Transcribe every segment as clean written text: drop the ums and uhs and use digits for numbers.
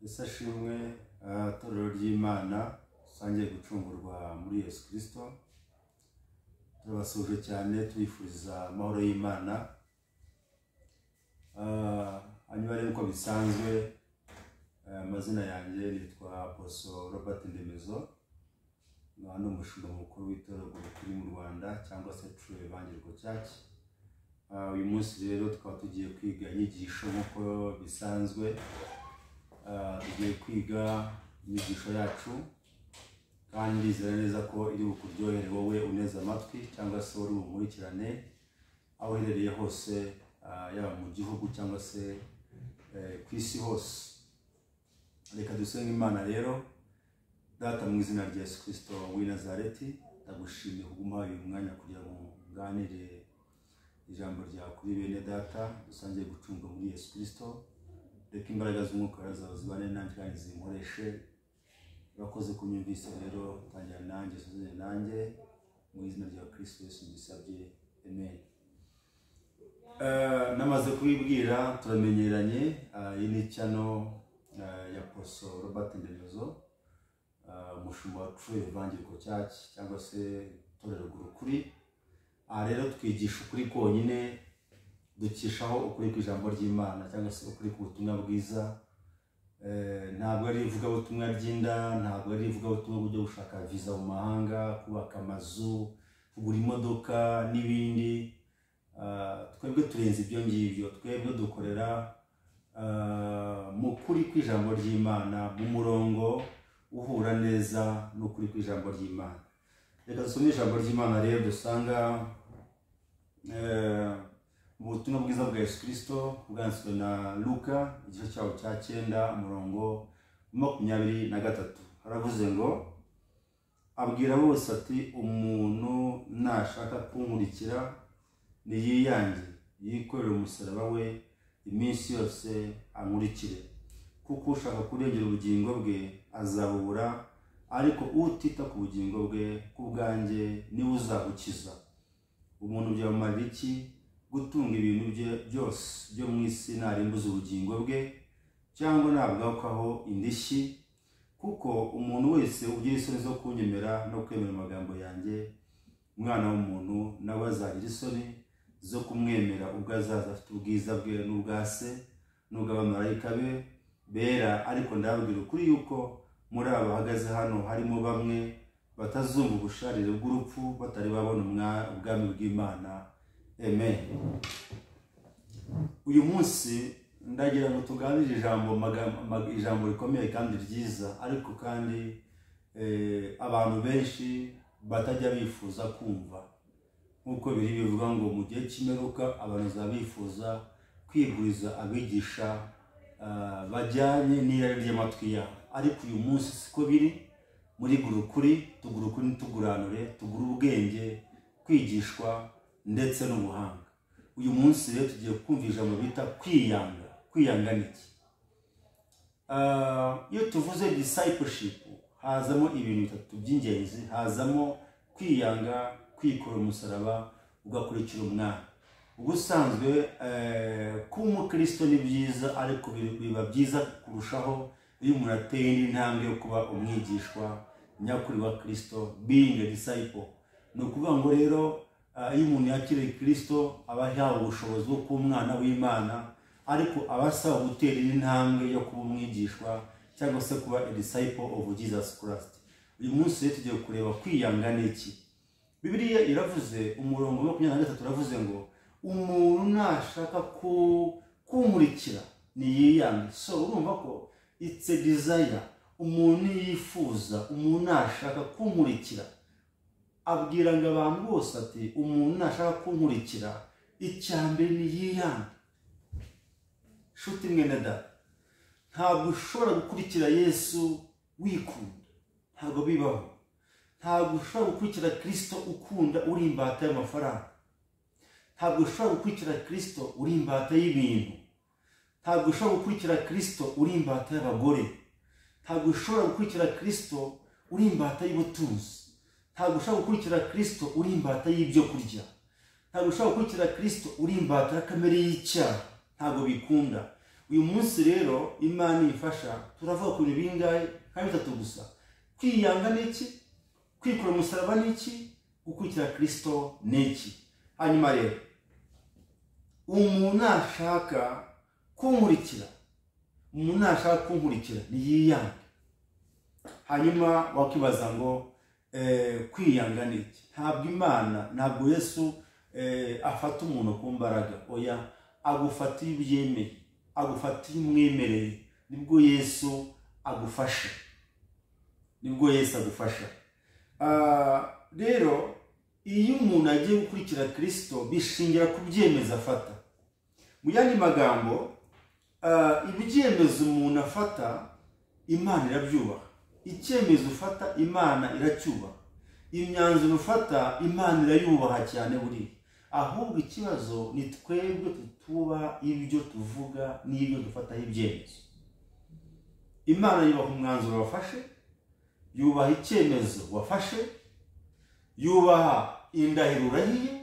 Ishimwe torero ry'Imana sangiye gucungurwa muri Yesu Kristo. Turabasuje cyane tubifuriza amahoro y'Imana. Hanyuma rero uko bisanzwe amazina yanjye nitwa Apostle Robert Ndemezo, ni umushumba mukuru w'itorero kuri mu Rwanda cyangwa se True Evangelical Church. Uyu munsi rero tukaba tugiye kwiga inyigisho nk'uko bisanzwe. Tugiye kwiga inyigisho yacu kandi zira neza ko iri bukuryohere wowe uneza amatwi cyangwa se uri umurikirane aho uherereye hose, yaba mu gihugu cyangwa se ku isi hose. Reka dusenge Imana rero. Data, mu izina rya Yesu Kristo w'i Nazareti, ndagushimiye kuguma uyu mwanya kugira ngo nganire ijambo ryawe kuri bene data dusangiye gucunga muri Yesu Kristo. Reka imbaraga z'umwuka zawe zibane nanjye kandi zinkoreshe. Urakoze kunyumvise rero, tangira nanjye suzanye nanjye mu izina rya Kristo Yesu mbisabye, amen. Namaze kubibwira turamenyeranye. Iyi ni channel ya Apostle Robert Ndemezo, umushumba wa True Evangelical Church cyangwa se torero gurukuri. Rero twigisha ukuri konyine, dukishaho ukuri kw'ijambo ry'Imana cyangwa se ukuri ku butumwa bwiza. Ntabwo ari ivugabutumwa ry'inda, ntabwo ari ivugabutumwa bwo gushaka visa mu mahanga, kubaka amazu, kugura imodoka n'ibindi. Twebwe turenze ibyo ngibyo. Twebwe dukorera mu kuri kw'ijambo ry'Imana, mu murongo uhura neza n'ukuri kw'ijambo ry'Imana. Reka dusome ijambo ry'Imana rero dusanga mu butumwa bwiza bwa Yesu Kristo bwanditswe na Luka igice cyawo cya 9 umurongo 23. Haravuze ngo, abwira bose ati, umuntu nashaka kunkurikira niyiyange, yikorere umusaraba we iminsi yose ankurikire. Kuko ushaka kurengera ubugingo bwe azabubura, ariko utita ku bugingo bwe ku bwanjye niwe uzabukiza. Umuntu byamumarira iki gutunga ibintu bye byose byo mu isi narimbuza ubugingo bwe, cyangwa nabwakaho indishyi? Kuko umuntu wese ugira isoni zo kunyemera no kwemera amagambo yanjye, umwana w'umuntu nawe azagira isoni zo kumwemera ubwo azaza afite ubwiza bwe n'ubwa se n'ubw'abamarayika be bera. Ariko ndababwira ukuri yuko muri aba bahagaze hano harimo bamwe batazumva ubusharire bw'urupfu batari babona ubwami bw'Imana. Amen. Uyu munsi ndagira ngo tuganire ijambo rikomeye kandi ryiza, ariko kandi abantu benshi batajya bifuza kumva. Nk'uko biri bivuga ngo mu gihe cy'imperuka abantu bazabifuza kwiguriza abigisha bajyanye n'irari ry'amatwi yabo. Ariko uyu munsi siko biri. Muri gurukuri tuguranure, tugura ubwenge, kwigishwa ndetse n'ubuhanga. Uyu munsi rero tugiye kumva ijambo bita kwiyanga. Kwiyanga niki? Iyo tuvuze discipleship hazamo ibintu bitatu by'ingenzi. Hazamo kwiyanga, kwikora umusaraba, ugakurikira umwana. Ubusanzwe kuba umukristo ni byiza, ariko biba byiza kurushaho iyo umuntu ateye indi ntambwe yo kuba umwigishwa nyakuri wa Kristo, being a disciple. Ni ukuvuga ngo rero iyo umuntu yakiriye Kristo aba yahawe ubushobozi bwo kuba umwana w'Imana, ariko aba asaba gutera indi ntambwe yo kuba umwigishwa cyangwa se kuba a disciple of Jesus Christ. Uyu munsi rero tugiye kureba kwiyanga niki. Bibiliya iravuze umurongo 23 uravuze ngo, umuntu nashaka kunkurikira niyiyange. So urumva ko it's a desire. Umuntu yifuza, umuntu nashaka kunkurikira. Abwira ngo abantu bose ati, umuntu nashaka kunkurikira icyambere niyiyange. Shuti mwene data, ntabwo ushobora gukurikira Yesu wikunda. Ntabwo bibaho. Ntabwo ushobora gukurikira Kristo ukunda uri imbata y'amafaranga. Ntabwo ushobora gukurikira Kristo uri imbata y'ibintu. Ntabwo ushobora gukurikira Kristo uri imbata y'abagore. Ntabwo ushobora gukurikira Kristo uri imbata y'ubutunzi. Ntabwo ushobora gukurikira Kristo uri imbata y'ibyo kurya. Ntabwo ushobora gukurikira Kristo uri imbata ya kamere y'icyaha. Ntabwo bikunda. uyu munsi rero Imana ifasha turavuga ku bintu bingahe kandi bitatu gusa: kwiyanga n'iki, kwikura umusaraba n'iki, gukurikira Kristo n'iki. Hanyuma rero umuntu ashaka kunkurikira, niyiyange. Hanyuma wakibaza ngo kwiyanga n'iki? Ntabwo Yesu afata umuntu ku mbaraga, oya, agufata iyo ubyemeye, agufata iyo umwemereye, nibwo Yesu agufasha. Rero iyo umuntu agiye gukurikira Kristo bishingira ku byemezo afata. Mu yandi magambo, ibyemezo umuntu afata Imana irabyubaha, icyemezo ufata Imana iracyubaha, imyanzuro ufata Imana irayubaha cyane buriya. Ahubwo ikibazo ni twebwe tutubaha ibyo tuvuga n'ibyo dufataho ibyemezo. Imana yubaha umwanzuro wafashe, yubaha icyemezo wafashe, yubaha indahiro urahiye.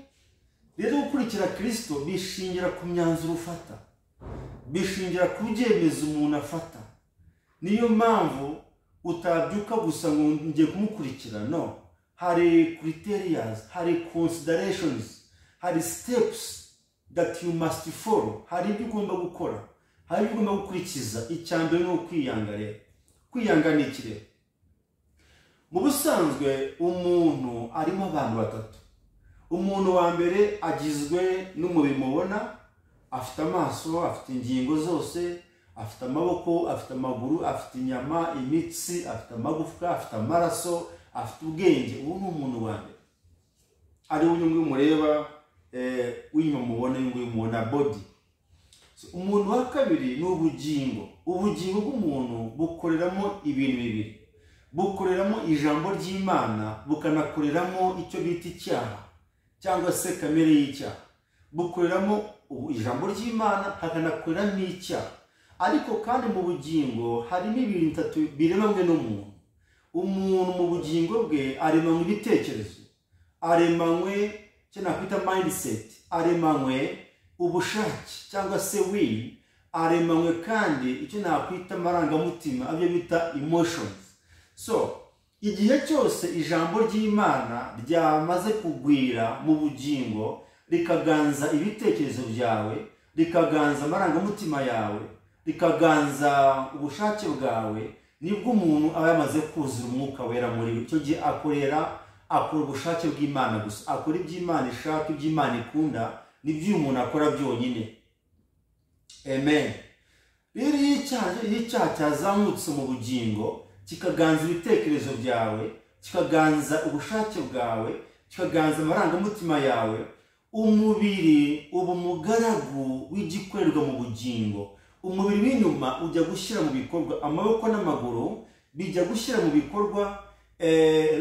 Rero gukurikira Kristo bishingira ku myanzuro ufata, bishingira ku byemezo umuntu afata. Niyo mpamvu utabyuka gusa ngo ngiye kumukurikira, no. Hari criteria, hari considerations, hari steps that you must follow. Hari ibyo ugomba gukora, hari ibyo ugomba gukurikiza. Icyambere ni ukwiyanga. Rero kwiyanga ni iki rero? Mu busanzwe umuntu arimo abantu batatu. Umuntu wa mbere agizwe n'umubiri mubona, afite amaso, afite ingingo zose, afite amaboko, afite amaguru, afite inyama, imitsi, afite amagufwa, afite amaraso, afite ubwenge. Uwo ni umuntu wa mbere, ari uyu nguyu mureba, uyu mubona, uyu nguyu mubona body. Umuntu wa kabiri ni ubugingo. Ubugingo bw'umuntu bukoreramo ibintu bibiri: bukoreramo ijambo ry'Imana, bukanakoreramo icyo bita icyaha cyangwa se kamere y'icyaha. Bukoreramo ijambo ry'Imana, hakanakoreramo icyaha. Ariko kandi mu bugingo harimo ibintu bitatu biremanywe n'umuntu. Umuntu mu bugingo bwe aremanywe ibitekerezo, aremanywe icyo nakwita mindset, aremanywe ubushake cyangwa se will, aremanywe kandi icyo nakwita amarangamutima, abyo bita emotions. So igihe cyose ijambo ry'Imana ryamaze kugwira mu bugingo, rikaganza ibitekerezo byawe, rikaganza amarangamutima yawe, rikaganza ubushake bwawe, nibwo umuntu aba yamaze kuzura umwuka wera muri we. Icyo gihe akora ubushake bw'Imana gusa, akora iby'Imana ishaka, iby'Imana ikunda, nibyo umuntu akora byonyine. Amen. Rero iyo icyaha cyazamutse mu bugingo, kikaganza ibitekerezo byawe, kikaganza ubushake bwawe, kikaganza amarangamutima yawe, umubiri uba umugaragu w'igikorerwa mu bugingo. Umubiri w'inyuma ujya gushyira mu bikorwa, amaboko n'amaguru bijya gushyira mu bikorwa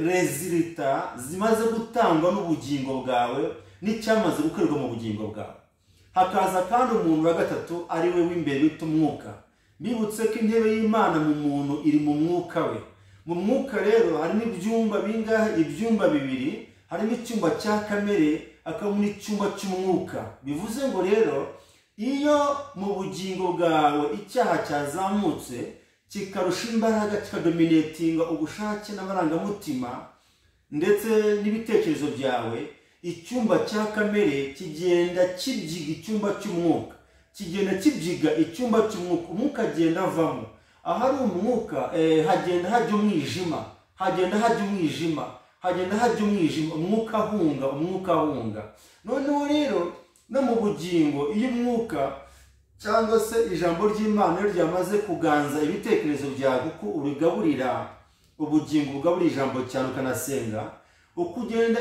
resulta zimaze gutangwa n'ubugingo bwawe n'icyamaze gukorerwa mu bugingo bwawe. Hakaza kandi umuntu wa gatatu, ari we w'imbere wita umwuka. Bibutse ko intebe y'Imana mu muntu iri mu mwuka we. Mu mwuka rero harimo ibyumba bingahe? Ibyumba bibiri. Harimo icyumba cya kamere, hakabamo n'icyumba cy'umwuka. Bivuze ngo rero iyo mu bugingo bwawe icyaha cyazamutse kikarusha imbaraga, kikadominatinga ubushake n'amarangamutima ndetse n'ibitekerezo byawe, icyumba cya kamere kigenda kibyiga icyumba cy'umwuka, kigenda kibyiga icyumba cy'umwuka. Umwuka agenda avamo. Ahari umwuka hagenda hajya umwijima, umwuka ahunga. Noneho rero no mu bugingo, iyo umwuka cyangwa se ijambo ry'Imana iyo ryamaze kuganza ibitekerezo byawe, kuko urigaburira ubugingo, ugaburira ijambo cyane, ukanasenga, uko ugenda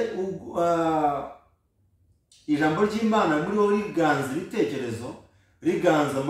ijambo ry'Imana muri wowe riganza ibitekerezo, riganza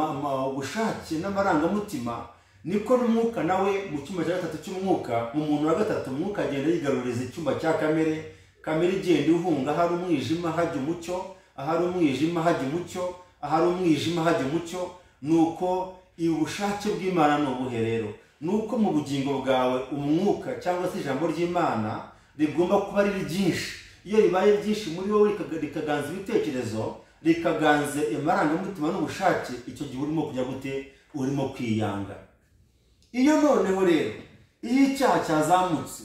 ubushake n'amarangamutima, niko n'umwuka nawe mu cyumba cya gatatu cy'umwuka, mu muntu wa gatatu, umwuka agenda yigaruriza icyumba cya kamere. Kamere igenda ihunga, ahari umwijima hajya umucyo, ahari umwijima hajya umucyo, ahari umwijima hajya umucyo. Nuko ubushake bw'Imana ni ubuhe rero? Nuko mu bugingo bwawe umwuka cyangwa se ijambo ry'Imana rigomba kuba riri ryinshi. Iyo ribaye ryinshi muri wowe rikaganza ibitekerezo, rikaganze amarangamutima n'ubushake, icyo gihe urimo kujya gute? Urimo kwiyanga. Iyo noneho rero iyo icyaha cyazamutse,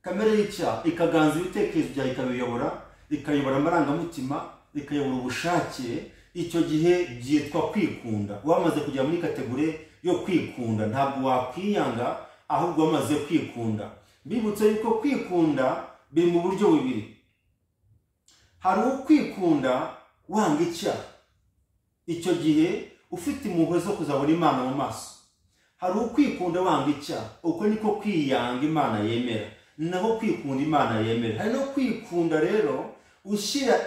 kamere y'icyaha ikaganza ibitekerezo byawe, ikayobora amarangamutima, ikayobora ubushake, icyo gihe byitwa kwikunda. Wamaze kujya muri kategori yo kwikunda, ntabwo wakwiyanga, ahubwo wamaze kwikunda. Bibutse yuko kwikunda biri mu buryo bubiri. Hari ukwikunda wanga icyaha, icyo gihe ufite impuhwe zo kuzabona Imana mu maso. Hari ukwikunda wanga icyaha, uko niko kwiyanga Imana yemera, naho kwikunda Imana yemera. Hari no kwikunda rero ushyira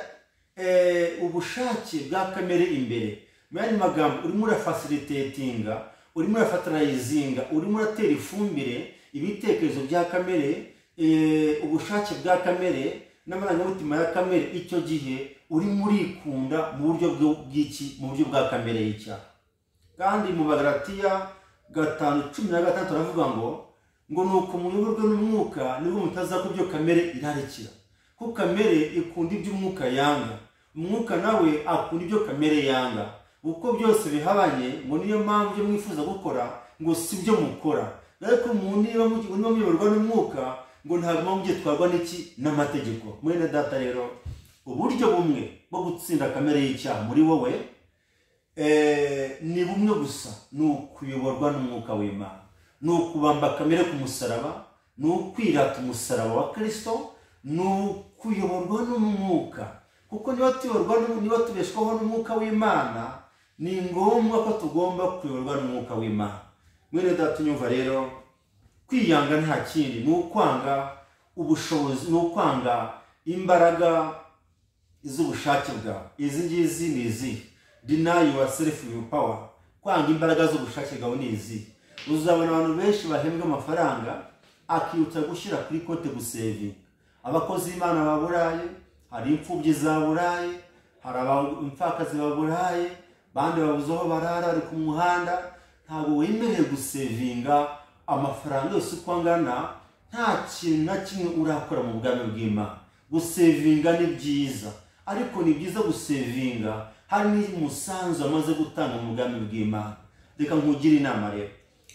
ubushake bwa kamere imbere. Mu yandi magambo, urimo urafacilitatinga, urimo urafatanayizinga, urimo uratera ifumbire ibitekerezo bya kamere, ubushake bwa kamere n'amarangamutima ya kamere. Icyo gihe urimo urikunda mu buryo bw'iki? Mu buryo bwa kamere y'icyaha. Kandi mu Bagalatiya 5:16 aravuga ngo nuko muyoborwe n'umwuka nibwo mutazakora ibyo kamere irarikira. Kuko kamere ikunda ibyo umwuka yanga, umwuka nawe akunda ibyo kamere yanga. Uko byose bihabanye, ngo niyo mpamvu ibyo mwifuza gukora ngo si byo mukora. Ariko umuntu niba muyoborwa n'umwuka, ngo ntabwo mugitwarwa n'iki? N'amategeko. Mwene data rero, uburyo bumwe bwo gutsinda kamere y'icyaha muri wowe ni bumwe gusa, ni ukuyoborwa n'umwuka w'Imana, ni ukubamba kamere ku musaraba, ni ukwirata umusaraba wa Kristo, ni ukuyoborwa n'umwuka. Kuko niba tubeshwaho n'umwuka w'Imana, ni ngombwa ko tugomba kuyoborwa n'umwuka w'Imana. Mwene data unyumva rero, kwiyanga nta kindi, ni ukwanga ubushobozi, ni ukwanga imbaraga z'ubushake bwawe. Izi ngizi ni izi: deny yourself your power. Kwanga imbaraga z'ubushake bwawe ni izi. Uzabona abantu benshi bahembwa amafaranga, akiyutsa gushyira kuri konti gusevinga. Abakozi b'Imana baburaye, hari imfubyi zaburaye, hari abapfakazi baburaye, bandi babuze aho barara, bari ku muhanda. Ntabwo wemerewe gusevinga amafaranga yose uko angana, nta kintu na kimwe urakora mu bwami bw'Imana. Gusevinga ni byiza, ariko ni byiza gusevinga hari n'umusanzu amaze gutanga mu bwami bw'Imana. Reka nkugire inama rero,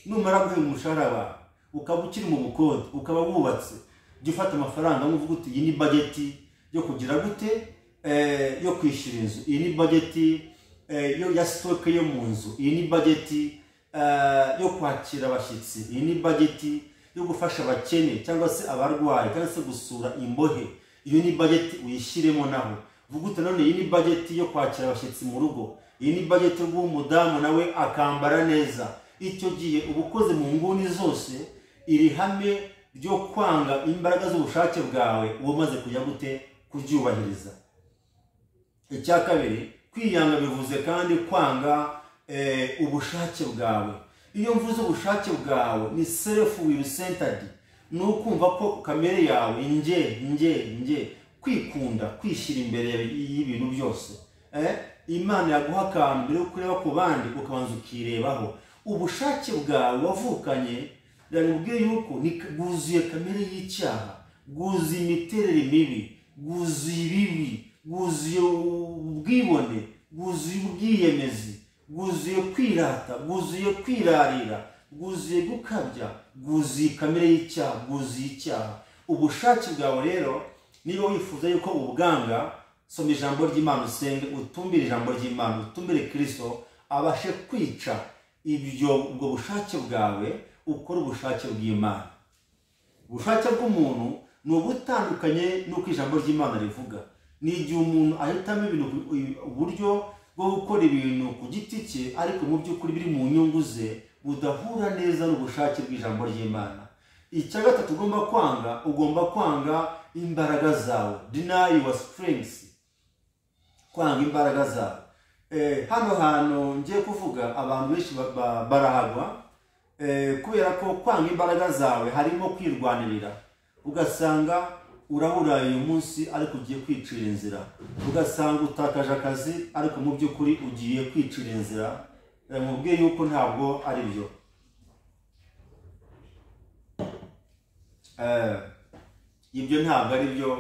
numara guhembwa umushahara wawe, ukaba ukiri mu bukode, ukaba wubatse, jya ufata amafaranga uvuga uti iyi ni budget yo kugira gute, yo kwishyura inzu, iyi ni budget ya stock yo mu nzu, iyi ni budget yo kwakira abashyitsi, iyi ni budget yo gufasha abakene cyangwa se abarwayi cyangwa se gusura imbohe, iyo ni budget uyishyiremo naho. Vuga uti none iyi ni budget yo kwakira abashyitsi mu rugo, iyi ni budget yo guha umudamu nawe akambara neza. Icyo gihe ubukoze mu nguni zose, iri hame ryo kwanga imbaraga z'ubushake bwawe umaze kujya gute? Kubyubahiriza. Icya kabiri, kwiyanga bivuze kandi kwanga ubushake bwawe. Iyo mvuze ubushake bwawe ni self will centered, ni ukumva ko kamere yawe nge kwikunda, kwishyira imbere y'ibintu byose. Imana yaguha akantu mbere yo kureba ku bandi ukabanza ukirebaho. Ubushake bwawe wavukanye ndamubwiye yuko bwuzuye kamere y'icyaha, bwuzuye imiterere mibi, bwuzuye ibibi, bwuzuye ubwibone, bwuzuye ubwiyemezi, bwuzuye kwirata, bwuzuye kwirarira, bwuzuye gukabya, bwuzuye kamere y'icyaha, bwuzuye icyaha. Ubushake bwawe rero, niba wifuza yuko ubwanga, soma ijambo ry'Imana, usenge, utumbire ijambo ry'Imana, utumbire Kristo abashe kwica ubwo bushake bwawe, ukora ubushake bw'Imana. Ubushake bw'umuntu ni ubutandukanye n'uko ijambo ry'Imana rivuga. Ni igihe umuntu ahitamo uburyo bwo gukora ibintu ku giti cye, ariko mu by'ukuri biri mu nyungu ze, budahura neza n'ubushake bw'ijambo ry'Imana. Icya gatatu ugomba kwanga imbaraga zawe, deny your strengths. Kwanga imbaraga zawe. Hano hantu ngiye kuvuga abantu benshi barahagwa, kubera ko kwanga imbaraga zawe harimo kwirwanirira. Ugasanga uraburaye uyu munsi ariko ugiye kwicira inzira, ugasanga utakaje akazi ariko mu by'ukuri ugiye kwicira inzira. Mubwiye yuko ntabwo ari byo. Ibyo ntabwo ari byo,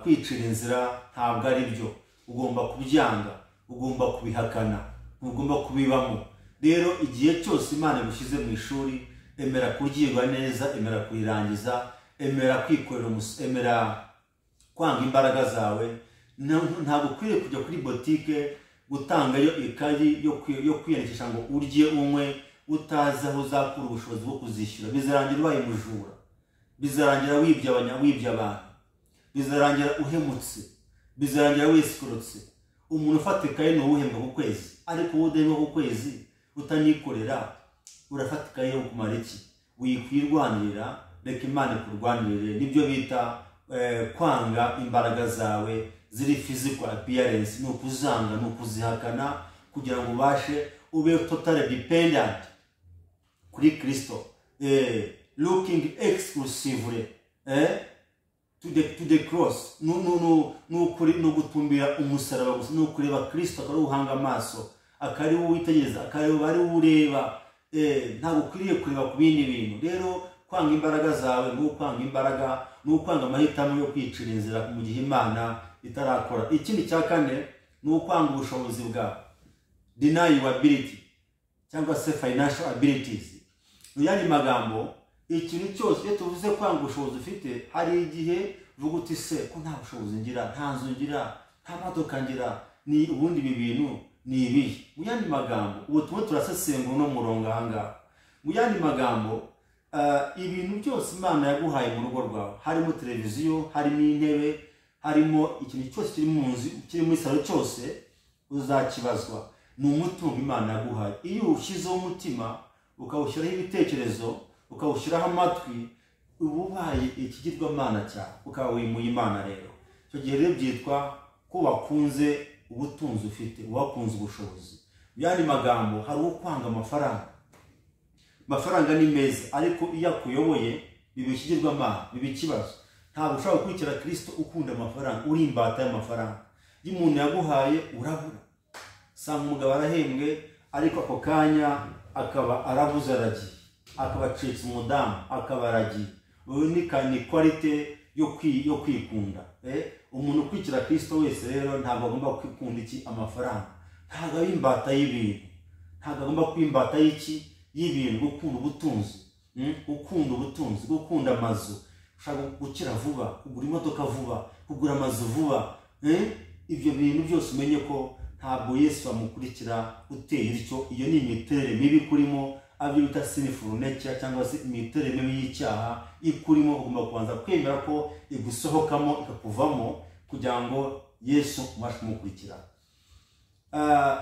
kwicira inzira ntabwo ari byo. ugomba kubyanga, ugomba kubihakana, ugomba kubibamo. Rero igihe cyose Imana igushize mu ishuri, emera kuryigwa neza, emera kurirangiza, emera kwikorera emera kwanga imbaraga zawe. Ntabwo ukwiriye kujya kuri botike gutangayo ikayi yo kwiyandikisha ngo urye unywe utazi aho uzakura ubushobozi bwo kuzishyura. Bizarangira ubaye umujura, bizarangira wibye abantu, bizarangira uhemutse, bizarangira wisikorotse. Umuntu ufata ikayi ni uwuhembwa ku kwezi, ariko wowe udahembwa ku kwezi utanikorera, urafata ikayi yo kumara iki? Wikwirwanirira, reka Imana ikurwanirire. Nibyo bita kwanga imbaraga zawe ziri physical appearance, ni ukuzanga, ni ukuzihakana, kugira ngo ubashe ube totally dependent kuri Kristo, looking exclusively to the cross. No gutumbira umusaraba gusa, no kureba Kristo akari uhanga amaso, akari witegereza, akari bari ureba. Ntabwo ukwiriye kureba ku bindi bintu. Rero kwanga imbaraga zawe ni ukwanga imbaraga, ni ukwanga amahitamo yo kwicira inzira mu gihe Imana itarakora. Ikindi cya kane ni ukwanga ubushobozi bwawe, deny your ability cyangwa se financial abilities. Mu yandi magambo, ikintu cyose iyo tuvuze kwanga ubushobozi ufite, hari igihe uvuga uti se ko nta bushobozi ngira, nta nzu ngira, nta modoka ngira, ni ubundi ibi bintu ni ibihe? Mu yandi magambo, ubu tumwe turasesengura no murongo ahangaha. Mu yandi magambo, ibintu byose Imana yaguhaye mu rugo rwawe, harimo televiziyo, harimo intebe, harimo ikintu cyose kiri mu nzu, kiri muri salo cyose, uzakibazwa. Ni umutungo Imana yaguhaye. Iyo ushyizeho umutima, ukawushyiraho ibitekerezo, ukawushyiraho amatwi, uba ubaye ikigirwamana cyawe, ukaba wimuye Imana. Rero icyo gihe rero byitwa ko wakunze ubutunzi ufite, wakunze ubushobozi. Mu yandi magambo, hari ukwanga amafaranga. Amafaranga ni meza, ariko iyo akuyoboye biba ikigirwamana, biba ikibazo. Ntabwo ushobora gukurikira Kristo ukunda amafaranga, uri imbata y'amafaranga. Iyo umuntu yaguhaye urabura. Sanga umugabo arahembwe, ariko ako kanya akaba arabuze, aragiye, akaba acitse umudamu, akaba aragiye. Ni quality yo kwikunda. Umuntu ukurikira Kristo wese rero ntabwo agomba kwikunda amafaranga. Ntabwo ari imbata y'ibintu, ntabwo agomba kwimbata y'ibintu. Gukunda ubutunzi, gukunda ubutunzi, gukunda amazu, ushaka gukira vuba, kugura imodoka vuba, kugura amazu vuba. Ibyo bintu byose umenye ko ntabwo Yesu amukurikira uteye ityo. Iyo ni imiterere mibi kurimo, abyo bita sinful nature cyangwa se imiterere mibi y'icyaha ikurimo. Ugomba kubanza kwemera ko igusohokamo, ikakuvamo, kugira ngo Yesu ubashe kumukurikira.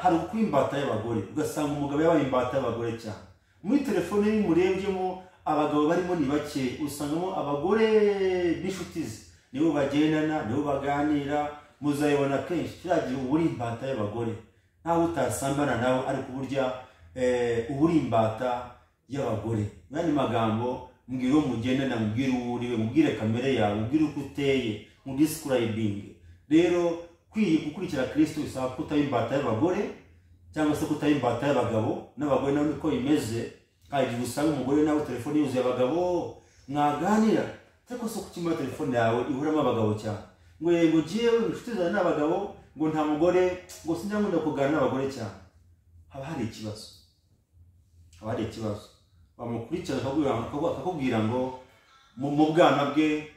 Hari ukwimbata y'abagore, ugasanga umugabo yabaye imbata y'abagore cyane. Muri telefone y'umurebyemo abagabo barimo ni bake, usangamo abagore n'inshuti ze, nibo bagendana, nibo baganira, muzayibona kenshi. Kiragiye uburi imbata y'abagore, ntawe utasambana nawe, ariko burya uburi imbata y'abagore. Mu yandi magambo, mbwira uwo mugendana, mubwire uwo uriwe, mubwire kamere yawe, mubwire uko uteye, mu describing. Rero gukurikira Kristo bisaba kutaba imbata y'abagore, cyangwa se kutaba imbata y'abagabo. N'abagore nabo niko bimeze. Hari igihe usanga umugore nawe telefone yuzuye abagabo, mwaganira, ariko se kuki telefone yawe ihuramo abagabo cyane? Ngo yego giyewe inshuti zawe n'abagabo, ngo nta mugore, ngo sinjya nkunda kuganira n'abagore cyane. Haba hari ikibazo, haba hari ikibazo. Bamukurikirana akakubwira ngo mu bwana bwe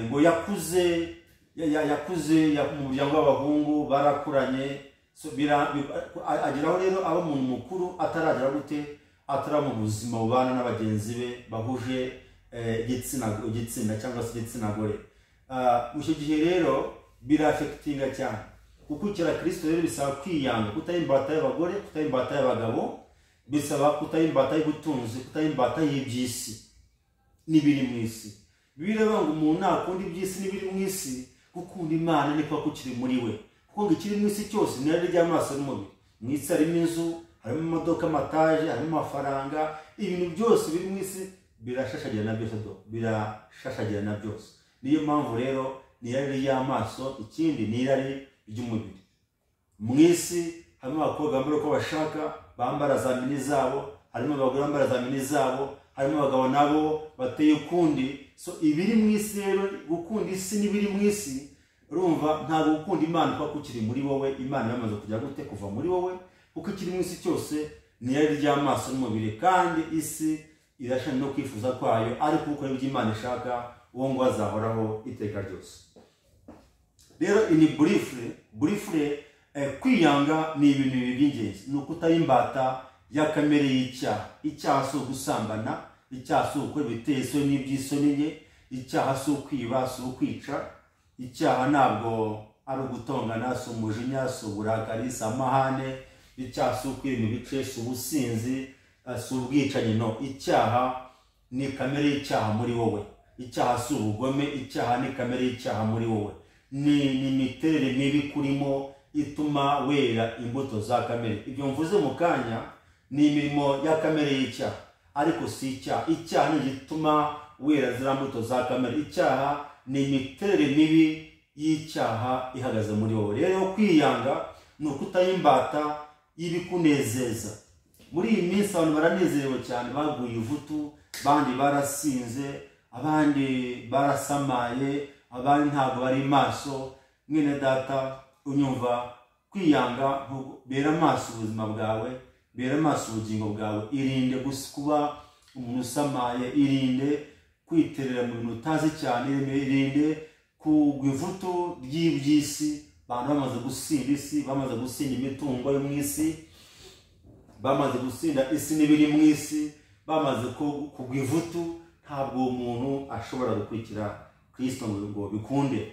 ngo yakuze mu muryango w'abahungu, barakuranye. Ageraho rero aba umuntu mukuru ataragera gute, atari mu buzima bubana n'abagenzi be bahuje igitsina cyangwa se igitsina gore. Icyo gihe rero birafekitinga cyane. Gukurikira Kristo rero bisaba kwiyanga, kutaba imbata y'abagore, kutaba imbata y'abagabo, bisaba kutaba imbata y'ubutunzi, kutaba imbata y'iby'isi n'ibiri mu isi. Bireba ngo umuntu nakunda iby'isi n'ibiri mu isi, gukunda Imana niko kukiri muri we. Kuko ikiri mu isi cyose ni ari ry'amaso n'umubiri. Mu isi harimo inzu, harimo imodoka, amataje, harimo amafaranga, ibintu byose biri mu isi birashashagirana byose, birashashagirana byose. Niyo mpamvu rero ni irari ry'amaso, ikindi ni irari ry'umubiri. Mu isi harimo abakobwa bambara uko bashaka, bambara za mini zabo, harimo abagore bambara za mini zabo, harimo abagabo nabo bateye ukundi. So ibiri mu isi rero, gukunda isi n'ibiri mu isi, urumva ntabwo gukunda Imana kuko ukiri muri wowe, Imana yamaze kujya gute kuva muri wowe, kuko ikiri mu isi cyose ni yari ry'amaso n'umubiri, kandi isi irashana no kwifuza kwayo, ariko uko ibyo Imana ishaka uwo ngo azahoraho iteka ryose. Rero ini briefly kwiyanga ni ibintu by'ingenzi. Ni ukutari imbata ya kamere y'icyaha. Icyaha si ugusambana, icyaha si ukora ibiteye isoni n'iby'isoni nke, icyaha si ukwiba, si ukwica, icyaha ntabwo ari ugutongana, si umujinya, si uburakari, si amahane, icyaha si ukwirima ibice, si ubusinzi, si ubwicanyi. No, icyaha ni kamere y'icyaha muri wowe. Icyaha si ubugome, icyaha ni kamere y'icyaha muri wowe. Ni imiterere mibi kurimo ituma wera imbuto za kamere. Ibyo mvuze mu kanya ni imirimo ya kamere y'icyaha, ariko si icyaha. Icyaha ni igituma wera ziriya mbuto za kamere. Icyaha ni imiterere mibi y'icyaha ihagaze muri wowe. Rero kwiyanga ni ukutayimbata y'ibikunezeza. Muri iyi minsi abantu baranezerewe cyane, baguye ivutu, abandi barasinze, abandi barasamaye, abandi ntabwo bari maso. Mwene data unyumva, kwiyanga bera amaso ubuzima bwawe, bera amaso ubugingo bwawe. Irinde kuba umuntu usamaye, irinde kwiterera mu bintu utazi cyane, irinde kugwa ivutu ry'iby'isi. Abantu bamaze gusinda isi, bamaze gusinda imitungo yo mu isi, bamaze gusinda isi n'ibiri mu isi, bamaze kugwa ivutu. Ntabwo umuntu ashobora gukurikira Kristo ngo bikunde.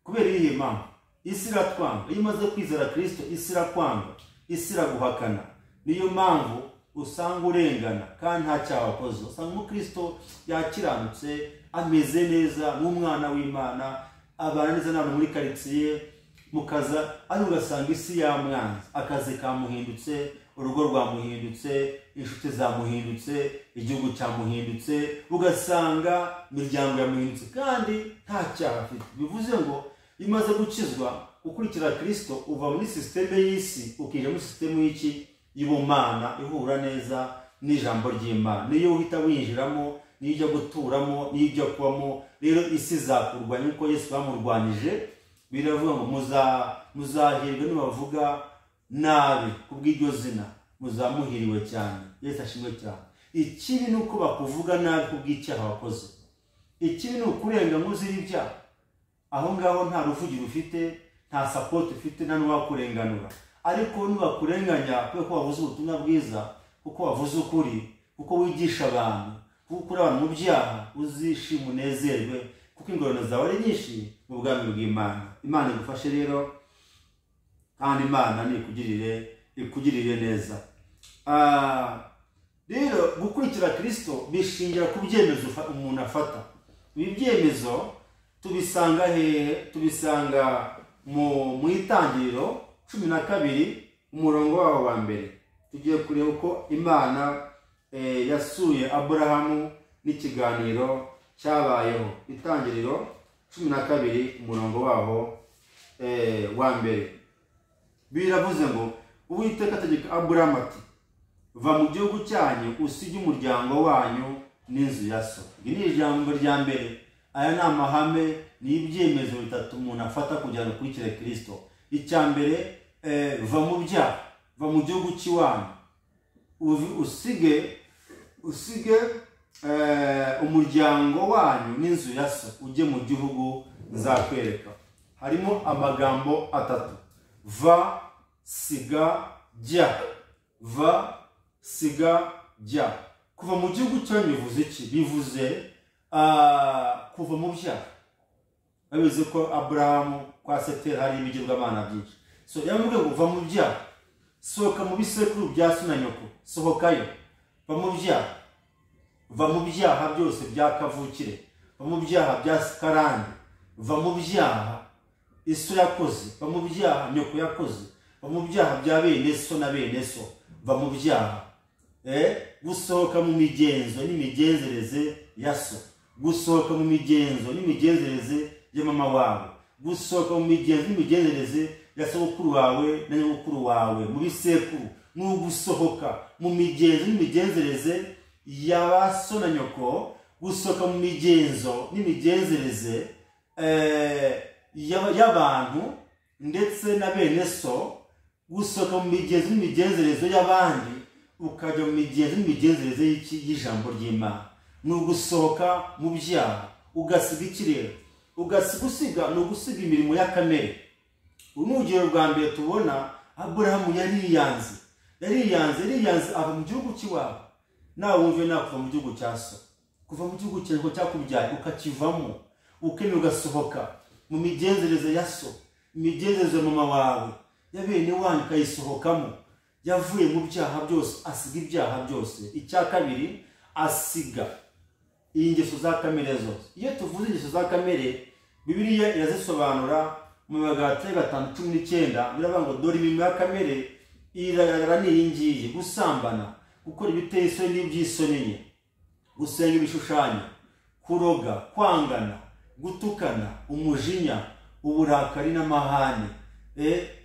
Kubera iyi mpamvu isi iratwanga. Iyo umaze kwizera Kristo, isi irakwanga, isi iraguhakana. Niyo mpamvu usanga urengana kandi nta cyaha wakoze. Usanga umukristo yakiranutse, ameze neza, n'umwana w'Imana, abana neza n'abantu muri karitsiye, mukaza ari ugasanga isi yamwanze, akazi kamuhindutse, urugo rwamuhindutse, inshuti zamuhindutse, igihugu cyamuhindutse, ugasanga imiryango yamuhindutse kandi nta cyaha afite. Bivuze ngo imaze gukizwa, gukurikira Kristo, uva muri systeme y'isi ukija muri systeme y'iki y'ubumana ihura neza n'ijambo ry'Imana. Niyo uhita winjiramo, niyo ujya guturamo, niyo ujya kubamo. Rero isi izakurwanya uko Yesu bamurwanije. Biravuga ngo muzahirwe nibavuga nabi kubw'iryo zina, muzamuhiriwe cyane. Yesu ashimwe cyane. Ikibi ni uko bakuvuga nabi kubw'icyaha wakoze. Ikibi ni ukurenga nk'uzira ibyaha. Aho ngaho nta ruvugiro ufite, nta support ufite, nta n'uwakurenganura. Ariko nibakurenganya kubera ko wavuze ubutumwa bwiza, kuko wavuze ukuri, kuko wigisha abantu, kuko ukura abantu mu byaha, uzishima unezerwe, kuko ingorane zawe ari nyinshi mu bwami bw'Imana. Imana igufashe rero, kandi Imana ikugirire neza. Rero gukurikira Kristo bishingira ku byemezo umuntu afata. Ibi byemezo tubisanga hehe? Tubisanga mu Itangiriro 12 umurongo wawo wa mbere. Tugiye kureba uko Imana yasuye Aburahamu n'ikiganiro cyabayeho. Itangiriro 12 umurongo waho wa mbere. Biravuze ngo Uwiteka ategeka Aburahamu ati, va mu gihugu cyanyu usige umuryango wanyu n'inzu ya so. Iri ni ijambo rya mbere. Aya ni amahame, ni ibyemezo bitatu umuntu afata kugira ngo akurikire Kristo. Icya mbere, va mu byaha, va mu gihugu cy'iwanyu, usige umuryango wanyu n'inzu ya so, ujye mu gihugu nzakwereka. Harimo amagambo atatu: va, siga, jya. Va, siga, jya. Kuva mu gihugu cyanyu bivuze iki? Bivuze kuva mu byaha. Babizi ko Aburahamu kwa Seteri hari ibigirwamana byinshi. So yamubwiye ngo va mu byaha, sohoka mu bisekuru bya so na nyoko, sohokayo, va mu byaha. Va mu byaha byose bya kavukire, va mu byaha bya Karande, va mu byaha iso yakoze, va mu byaha nyoko yakoze, va mu byaha bya bene so na bene so, va mu byaha. Gusohoka mu migenzo n'imigenzereze ya so, gusohoka mu migenzo n'imigenzereze ya mama wawe, gusohoka mu migenzo n'imigenzereze ya sogokuru wawe na nyogokuru wawe mu bisekuru. N'ugusohoka mu migenzo n'imigenzereze ya ba so na nyoko, gusohoka mu migenzo n'imigenzereze y'abantu ndetse na bene so, gusohoka mu migenzo n'imigenzerezo y'abandi ukajya mu migenzo n'imigenzereze y'ijambo ry'Imana. Ni ugusohoka mu byaha ugasiga ikirere, ugasiga ni ugusiga imirimo ya kamere. Urugero rwa mbere tubona, Aburahamu yariyanze ava mu gihugu cy'iwabo. Nawe wumve nakuva mu gihugu cya so, kuva mu gihugu cyawe cyakubyaye ukakivamo, ukemera ugasohoka mu migenzereze ya so, imigenzereze ya mama wawe, ya bene wanyu ukayisohokamo. Yavuye mu byaha byose, asiga ibyaha byose. Icya kabiri, asiga ingeso za kamere zose. Iyo tuvuze ingeso za kamere, Bibiliya irazisobanura mu Magalatiya 5:19, biravuga ngo dore imirimo ya kamere irarara n'iyi ngiyi: gusambana, gukora ibiteye isoni n'ibyisoni, gusenga ibishushanyo, kuroga, kwangana, gutukana, umujinya, uburakari n'amahane,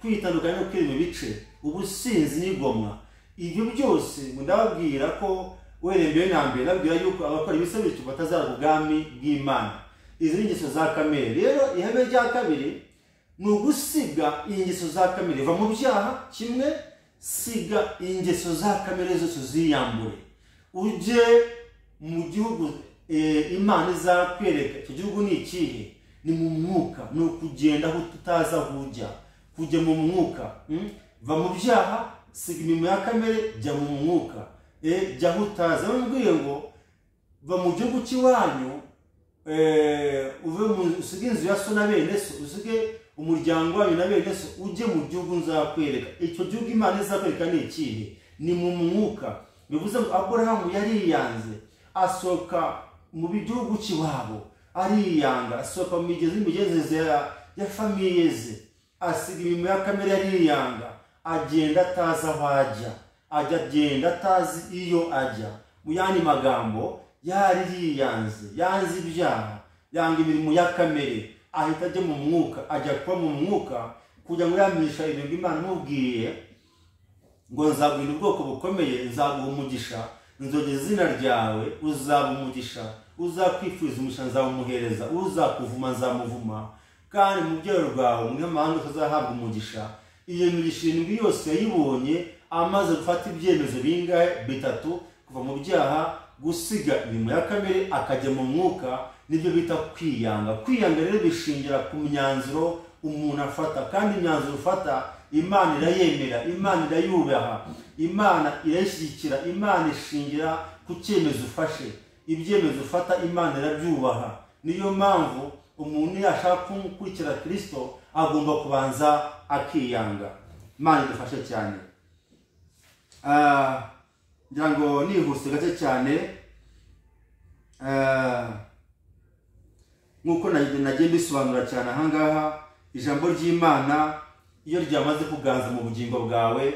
kwitandukanya no kwirema ibice, ubusinzi n'igomwa. Ibyo byose ndababwira ko werembeye na mbere nabwira yuko abakora ibisabitse batazara ubwami bw'Imana. Izi ingeso za kamere rero, ihame rya kabiri ni ugusiga ingeso za kamere. Va mu byaha kimwe, siga ingeso za kamere zose ziyambure, uje mu gihugu Imana izakwereka. Icyo gihugu ni ikihe? Ni mu mwuka. Ni ukugenda aho tutaza kujya, kujya mu mwuka. Va mu byaha, siga imirimo ya kamere, jya mu mwuka. Jya aho utaza. Bamubwiye ngo va mu gihugu cy'iwanyu, usige inzu ya so na bene so, usige umuryango wanyu na bene so, ujye mu gihugu nzakwereka. Icyo gihugu Imana izakwereka ni ikihe? Ni mu mwuka. Bivuze ngo Aburahamu yariyanze, asohoka mu gihugu cy'iwabo, ariyanga, asohoka mu migenzereze ya famiye ze, asiga imirimo ya kamere, ariyanga, agenda atazi aho ajya, agenda atazi iyo ajya. Mu yandi magambo, yariyanze, yanze ibyaha, yanga imirimo ya kamere, ahita ajya mu mwuka, ajya kuba mu mwuka kugira ngo yamenyeshe ibintu Imana imubwiye ngo nzaguha ubwoko bukomeye, nzaguha umugisha, nzogeza izina ryawe, uzaba umugisha, uzakwifuriza umugisha nzawumuhereza, uzakuvuma nzamuvuma, kandi mu byaro rwawe umunyamahanga utazahabwa umugisha. Iyo migisha irindwi yose yayibonye amaze gufata ibyemezo bingahe? 3. Kuva mu byaha, gusiga imirimo ya kamere, akajya mu mwuka. Nibyo bita kwiyanga. Kwiyanga rero bishingira ku myanzuro umuntu afata, kandi imyanzuro ufata Imana irayemera, Imana irayubaha, Imana irayishyigikira. Imana ishingira ku cyemezo ufashe. Ibyemezo ufata Imana irabyubaha. Niyo mpamvu umuntu yashaka gukurikira Kristo agomba kubanza akiyanga. Imana idufashe cyane. Ngira ngo nihuse gake cyane, nkuko nagiye bisobanura cyane ahangaha, ijambo ry'Imana iyo ryamaze kuganza mu bugingo bwawe,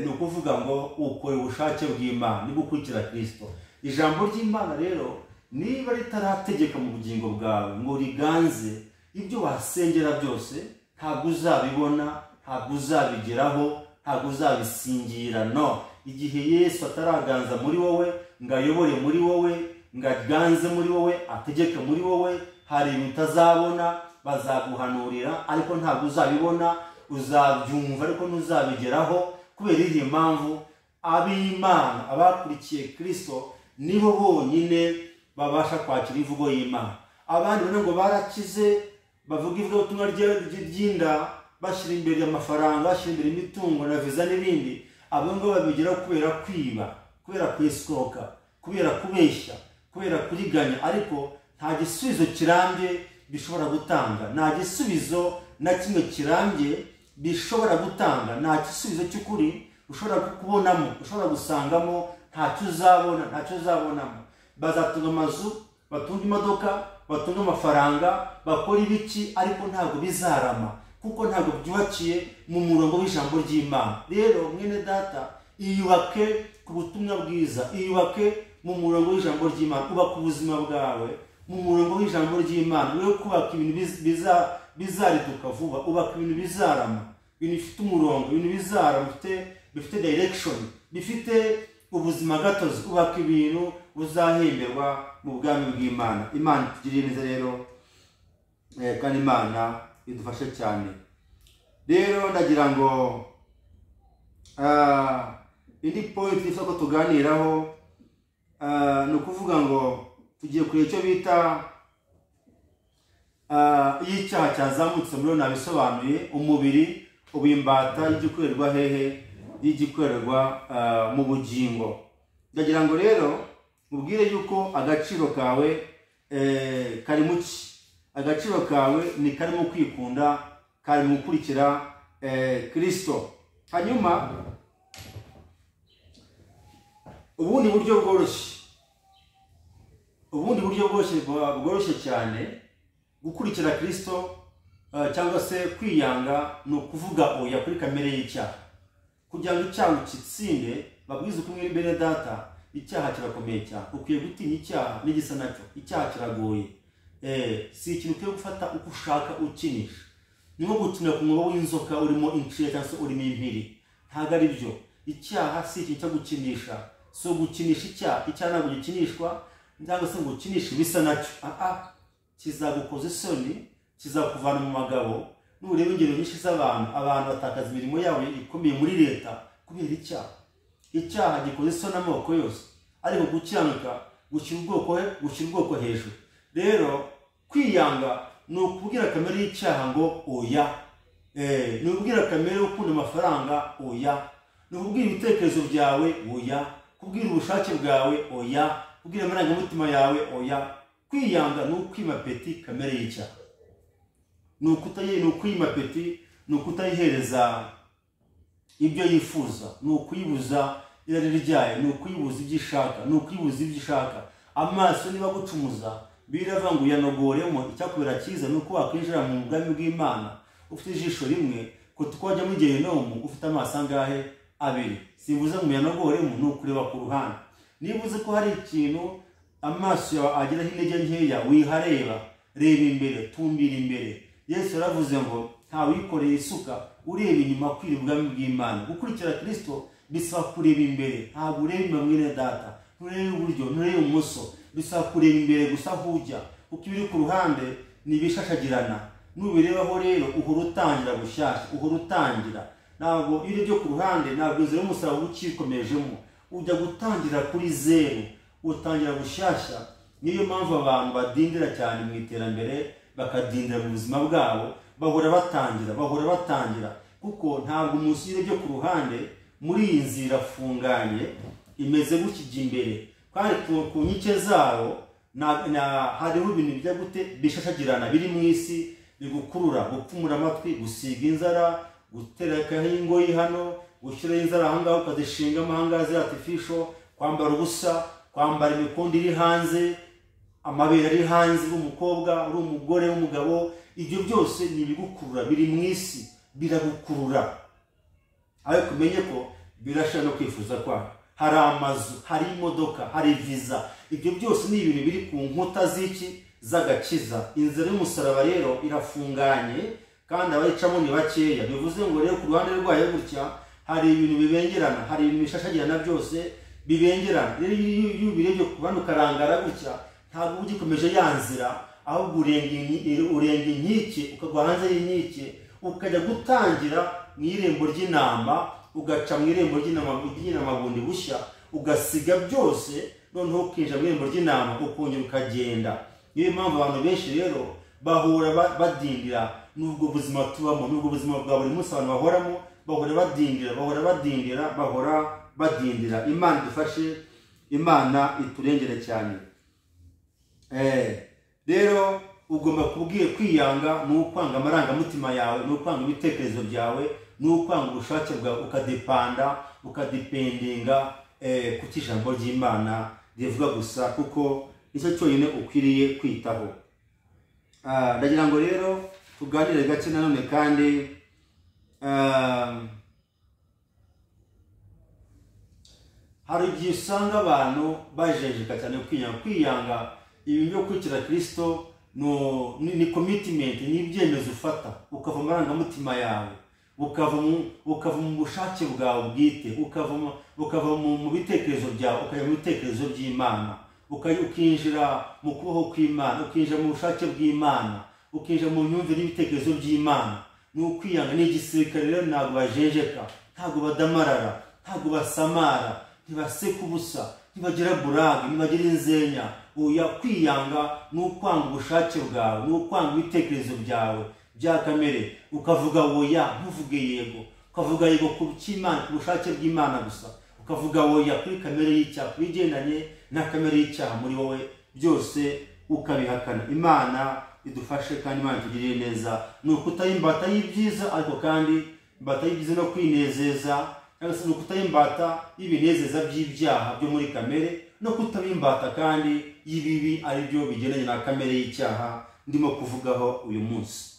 ni ukuvuga ngo ukore ubushake bw'Imana, ni gukurikira Kristo. Ijambo ry'Imana rero niba ritarategeka mu bugingo bwawe ngo riganze, ibyo wasengera byose ntabwo uzabibona, ntabwo uzabigeraho, ntabwo uzabisingira. No, igihe Yesu ataraganza muri wowe, ngo ayobore muri wowe, ngo aganze muri wowe, ategeke muri wowe, hari ibintu utazabona. Bazaguhanurira ariko ntabwo uzabibona, uzabyumva ariko ntuzabigeraho. Kubera iyi mpamvu, ab'Imana, abakurikiye Kristo, nibo bonyine babasha kwakira imvugo y'Imana. Abandi ngo barakize, bavuga ivugabutumwa ry'inda, bashyira imbere amafaranga, bashyira imbere imitungo na viza n'ibindi. Abo ngo babigeraho kubera kwiba, kubera kwisikoka, kubera kubeshya, kubera kuriganya. Ariko nta gisubizo kirambye bishobora gutanga, nta gisubizo na kimwe kirambye bishobora gutanga, nta gisubizo cy'ukuri ushobora kubonamo, ushobora gusangamo. Ntacyo uzabonamo. Bazatunga amazu, batunga imodoka, batunga amafaranga, bakora ibiki, ariko ntabwo bizarama, kuko ntabwo byubakiye mu murongo w'ijambo ry'Imana. Rero mwene data, iyubake ku butumwa bwiza, iyubake mu murongo w'ijambo ry'Imana. Ubaka ubuzima bwawe mu murongo w'ijambo ry'Imana. Wewe kubaka ibintu bizariduka vuba, ubaka ibintu bizarama, ibintu bifite umurongo, ibintu bizarama, bifite direction, bifite ubuzima gatozi. Ubaka ibintu uzahemberwa mu bwami bw'Imana. Imana itugirire neza rero. kandi Imana idufashe cyane. Rero ndagira ngo indi point ko tuganiraho ni ukuvuga ngo tugiye kureba icyo bita iyo icyaha cyazamutse muri nabisobanuye umubiri ubimbata y'igikorerwa hehe y'igikorerwa mu bugingo. Ndagira ngo rero mubwire yuko agaciro kawe kari muki, agaciro kawe ni kari mu kwikunda, kari mu gukurikira Kristo. Hanyuma ubundi buryo bworoshye cyane gukurikira Kristo cyangwa se kwiyanga ni ukuvuga oya kuri kamere y'icyaha. Kugira ngo icyaha ukitsinde babwize ukumwe imbere data, icyaha kirakomeye cyane. Ukwiye gutinya icyaha n'igisa nacyo. Icyaha kiragoye, si ikintu ukwiye gufata uko ushaka ukinisha. Ni nko gukinira ku mwobo w'inzoka urimo incira cyangwa se urimo impiri. Ntabwo ari byo. Icyaha si ikintu cyo gukinisha. So gukinisha icyaha ntabwo gikinishwa cyangwa se ngo ukinishe ibisa nacyo. Kizagukoza isoni, kizakuvana mu magabo. Nureba ingero nyinshi z'abantu batakaza imirimo yabo ikomeye muri leta kubera icyaha. Icyaha gikoze isoni amoko yose, ariko gukiranuka gushyira ubwoko hejuru. Rero kwiyanga ni ukubwira kamere y'icyaha ngo oya, ni ukubwira kamere yo gukunda amafaranga oya, ni ukubwira ibitekerezo byawe oya, kubwira ubushake bwawe oya, kubwira amarangamutima yawe oya. Kwiyanga ni ukwima peti kamere y'icyaha, ni ukwima peti, ni ukutayihereza ibyo yifuza, ni ukuyibuza irari ryayo, ni ukuyibuza ibyo ishaka, ni ukuyibuza ibyo ishaka. Amaso niba gucumuza birava ngo uyanogoremo, icyakubera cyiza ni uko wakwinjira mu bwami bw'Imana ufite ijisho rimwe, ko twajya muri Gehinomu ufite amaso angahe? Abiri. Simvuze ngo uyanogoremo, ni ukureba ku ruhande. Niba uzi ko hari ikintu amaso yawe agiraho intege nkeya, wihareba, reba imbere, tumbira imbere. Yesu yaravuze ngo nta wikoreye isuka ureba inyuma kwira ubwami bw'Imana. Gukurikira Kristo bisaba kureba imbere, ntabwo ureba inyuma mwene data, nturebe iburyo, nturebe ibumoso, bisaba kureba imbere gusa aho ujya, kuko ibiri ku ruhande nibishashagirana. Nubirebaho rero uhora utangira bushyashya, uhora utangira. Ntabwo iyo urebye ku ruhande ntabwo inzira y'umusaraba ukikomejemo, ujya gutangira kuri zero, utangira bushyashya. Niyo mpamvu abantu badindira cyane mu iterambere, bakadindira mu buzima bwabo, bahora batangira, kuko ntabwo umunsi urebye ku ruhande muri iyi nzira funganye imeze gukijya imbere, kandi ku nkike zawo hariho ibintu bijya gute bishashagirana biri mu isi bigukurura, gupfumura amatwi, gusiga inzara, guterekaho ingoyi hano, gushyiraho inzara ahangaha ukazishingamo ahangaha ziri artificial, kwambara ubusa, kwambara imikondo iri hanze, amabere ari hanze, uri umukobwa, uri umugore, w'umugabo. Ibyo byose ni ibigukurura, biri mu isi, biragukurura. Ariko umenye ko birashaka no kwifuza kwawe. Hari amazu, hari imodoka, hari viza. Ibyo byose ni ibintu biri ku nkuta z'agakiza. Inzira y'umusaraba rero irafunganye, kandi abayicamo ni bakeya. Bivuze ngo rero ku ruhande rwayo gutya hari ibintu bibengerana, hari ibintu bishashagirana byose bibengerana. Rero iyo ubirebye ku bandi ukarangara gutya, ntabwo ugikomeje ya nzira, ahubwo urenga inkike, ukagwa hanze y'inkike, ukajya gutangira mu irembo ry'intama, ugaca mu irembo ry'intama bundi bushya, ugasiga byose, noneho ukinjira mu irembo ry'intama, ukongera ukagenda. Niyo mpamvu abantu benshi rero bahora badindira n'ubwo buzima tubamo, n'ubwo buzima bwa buri munsi abantu bahoramo, bahora badindira. Imana idufashe, Imana iturengere cyane. Rero ugomba kwiyanga ni ukwanga amarangamutima yawe, ni ukwanga ibitekerezo byawe, ni ukwanga ubushake bwawe, ukadipendinga ku ijambo ry'Imana rivuga gusa, kuko nicyo cyonyine ukwiriye kwitaho. Ndagira ngo rero tuganire gake nanone kandi hari igihe usanga abantu bajejeka cyane kwiyanga. Ibi byo kwikira Kristo ni commitment, ni ibyemezo ufata, ukava mu marangamutima yawe, ukava mu bushake bwawe bwite, ukava mu bitekerezo byawe, ukajya mu bitekerezo by'Imana, ukinjira mu kubaho kw'Imana, ukinjira mu bushake bw'Imana, ukinjira mu myumvire n'ibitekerezo by'Imana. Ni ukwiyanga. Ni igisirikare rero, ntabwo bajenjeka, ntabwo badamarara, ntabwo basamara, ntibaseka ubusa, ntibagira burage, ntibagira inzenya. Oya, kwiyanga ni ukwanga ubushake bwawe, ni ukwanga ibitekerezo byawe bya kamere, ukavuga oya, ntuvuge yego, ukavuga yego ku cy'Imana, ku bushake bw'Imana gusa, ukavuga oya kuri kamere y'icyaha, kubigendanye na kamere y'icyaha muri wowe, byose ukabihakana. Imana idufashe kandi Imana itugirire neza. Ni ukutaba imbata y'ibyiza, ariko kandi imbata y'ibyiza no kwinezeza, cyangwa se ni ukutaba imbata y'ibinezeza by'ibyaha byo muri kamere, no kutaba imbata kandi y'ibibi ari byo bigendanye na kamere y'icyaha ndimo kuvugaho uyu munsi.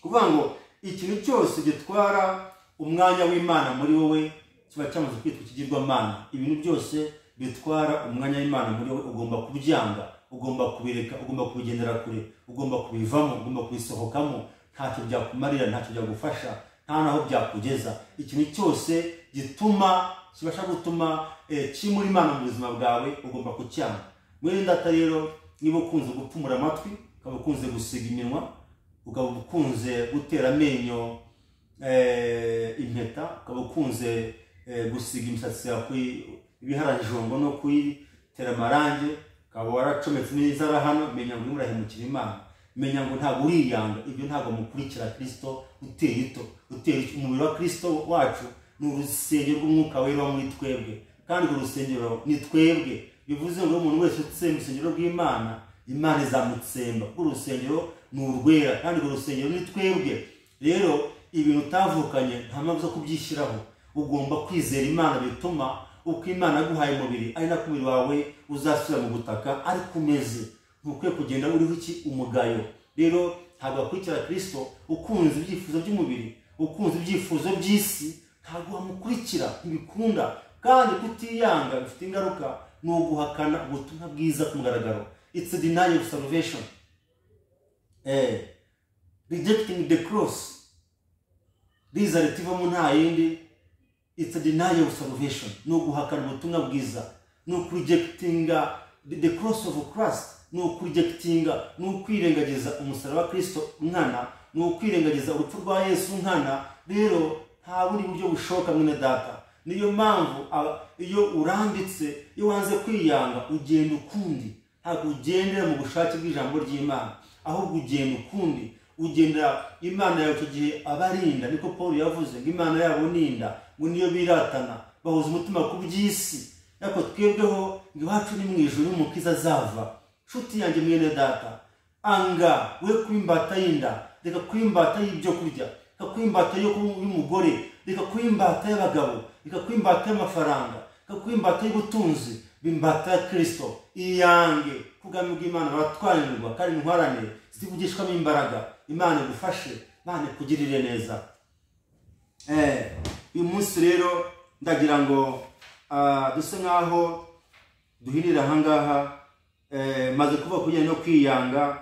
Kuvuga ngo ikintu cyose gitwara umwanya w'Imana muri wowe kiba cyamaze kwitwa ikigirwamana. Ibintu byose bitwara umwanya w'Imana muri wowe ugomba kubyanga, ugomba kubireka, ugomba kubigendera kure, ugomba kubivamo, ugomba kubisohokamo. Ntacyo byakumarira, ntacyo byagufasha, nta naho byakugeza. Ikintu cyose kibasha gutuma kimura Imana mu buzima bwawe, ugomba kucyanga. Mwene data rero, niba ukunze gupfumura amatwi, ukaba ukunze gusiga iminwa, ukaba ukunze gutera amenyo impeta, ukaba ukunze gusiga imisatsi yawe ibiharajombo no kuyitera amarange, ukaba waracometse n'inzara hano, menya ngo urahemukira Imana. Menya ngo ntabwo uriyanga, ibyo ntabwo mukurikira Kristo utera ito. Umubiri wa Kristo wacu ni urusengero rw'Umwuka Wera wo muri twebwe, kandi urwo rusengero ni twebwe. Bivuze ngo umuntu wese utse mu rusengero rw'Imana, Imana izamutsemba. Urwo rusengero ni urwera, kandi urwo rusengero ni twebwe. Rero ibintu utavukanye nta mpamvu zo kubyishyiraho. Ugomba kwizera Imana, bituma uko Imana yaguhaye umubiri ari nako umubiri wawe uzasubira mu butaka ariko umeze. Ntukwiye kugenda uriho umugayo. Rero ntabwo wakurikira Kristo ukunze ibyifuzo by'umubiri, ukunze ibyifuzo by'isi, ntabwo wamukurikira, ntibikunda. Kandi kutiyanga bifite ingaruka, ni uguhakana ubutumwa bwiza ku mugaragaro. It's a denial of salvation. Rejecting the cross. Result ivamo nta yindi. It's a denial of salvation. Ni uguhakana ubutumwa bwiza. Ni ukurejectinga the cross of Christ. Ni ukurejectinga, ni ukwirengagiza umusaraba wa Kristo nkana, ni ukwirengagiza urupfu rwa Yesu nkana. Rero nta bundi buryo bushoboka mwene data. Niyo mpamvu iyo urambitse, iyo wanze kwiyanga, ugenda ukundi. Ntabwo ugendera mu bushake bw'ijambo ry'Imana, ahubwo ugenda ukundi. Ugenda Imana yawe icyo gihe abarinda. Niko Paul yavuze ngo Imana yabo ninda, ngo niyo biratana, bahuza umutima ku by'isi. Ariko twebweho ngo iwacu ni mu ijuru n'umukiza azava. Nshuti yanjye mwene data, anga we kwimbata y'inda, reka kwimbata y'ibyo kurya, reka kwimbata y'umugore, reka kwimbata y'abagabo, reka kwimbata y'amafaranga, reka kwimbata y'ubutunzi, bimbata ya Kristo. Iyange kubwami bw'Imana baratwanirwa, kandi ntwarane zivugishwamo imbaraga. Imana igufashe, Imana ikugirire neza. Uyu munsi rero ndagira ngo duse nkaho duhinira ahangaha. Maze kuva kujyana no kwiyanga.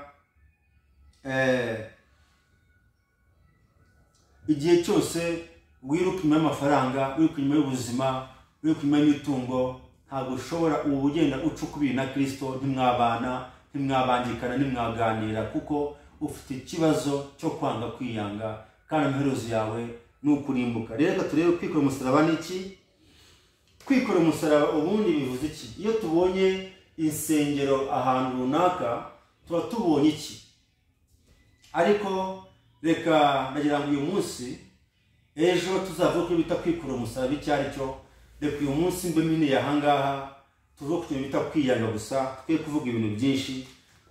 Igihe cyose wiruka inyuma y'amafaranga, wiruka inyuma y'ubuzima, wiruka inyuma y'imitungo, ntabwo ushobora ubu ugenda ucukubiri na Kristo. Ntimwabana, ntimwabangikana, ntimwaganira, kuko ufite ikibazo cyo kwanga kwiyanga, kandi amaherezo yawe ni ukurimbuka. Rero turebe kwikora umusaraba ni iki. Kwikora umusaraba ubundi bivuze iki? Iyo tubonye insengero ahantu runaka, tuba tubonye iki? Ariko reka ndagira ngo uyu munsi, ejo tuzavuga ko bita kwikora umusaraba icyo ari cyo. Reka uyu munsi mbe mine ahangaha tuvuge ko bita kwiyanga gusa, twe kuvuga ibintu byinshi,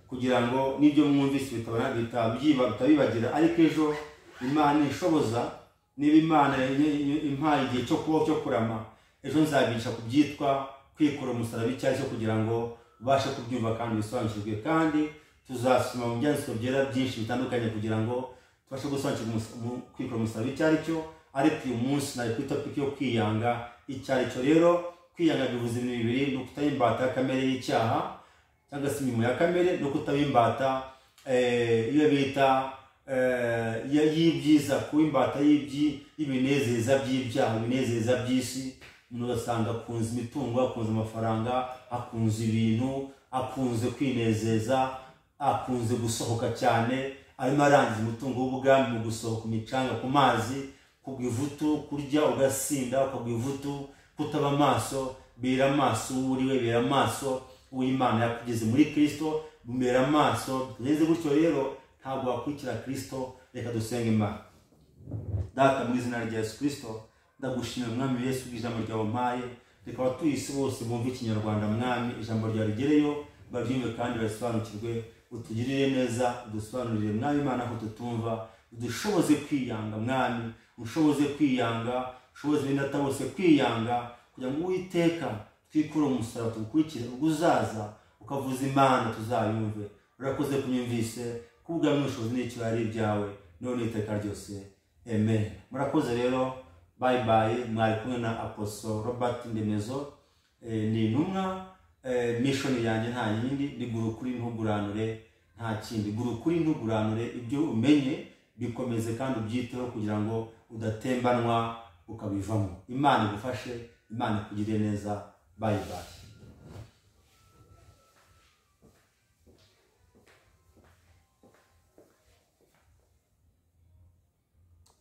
kugira ngo n'ibyo mwumvise bitabibagira. Ariko ejo Imana ishoboza, niba Imana impaye igihe cyo kubaho cyo kurama, ejo nzabigisha kubyitwa kwikora umusaraba icyo ari cyo, kugira ngo ubashe kubyumva kandi bisobanukirwe. Kandi tuzasoma mu byanditswe byera byinshi bitandukanye kugira ngo tubashe gusobanukirwa kwikora umusaraba icyo ari cyo. Ariko uyu munsi nari kuri topic yo kwiyanga icyo ari cyo. Rero kwiyanga bivuze ibintu bibiri: ni ukutaba imbata ya kamere y'icyaha cyangwa se imirimo ya kamere, no kutaba imbata iyo bita y'ibyiza, kuba imbata y'ibinezeza by'ibyaha, ibinezeza by'isi, umuntu ugasanga akunze imitungo, akunze amafaranga, akunze ibintu, akunze kwinezeza, akunze gusohoka cyane, arimo arangiza umutungo w'ubwami mu gusohoka imicanga ku mazi, kugwa ivutu, kurya ugasinda, ukagwa ivutu, kutaba amaso, bera amaso uriwe, bera amaso uw'Imana yakugeze muri Kristo, bumera amaso. Tugenze gutyo rero ntabwo wakurikira Kristo. Reka dusenge Imana. Data mu izina rya Yesu Kristo, ndagushimira Mwami Yesu ijambo ryawe mpaye, reka abatuye isi bose bumve Ikinyarwanda Mwami, ijambo ryawe rigereyo baryumve kandi basobanukirwe, utugirire neza, udusobanurire Mwami Imana ko tutumva, udushoboze kwiyanga Mwami, ushoboze kwiyanga, ushoboze bindata bose kwiyanga, kugira ngo Uwiteka twikure umusaraba tugukurikire, ubwo uzaza ukavuza Imana tuzayumve. Urakoze kunyumvise, kubw'ubwami n'ubushobozi n'icyo ari ibyawe none iteka ryose. Amen. Murakoze rero, bye bye. Mwari kumwe na Apostle Robert Ndemezo. Ni intumwa, mission yanjye nta yindi, ni gura ukuri ntuguranure, nta kindi. Gura ukuri ntuguranure, ibyo umenye bikomeze kandi ubyiteho kugira ngo udatembanwa ukabivamo. Imana igufashe, Imana ikugirire neza. Bye bye.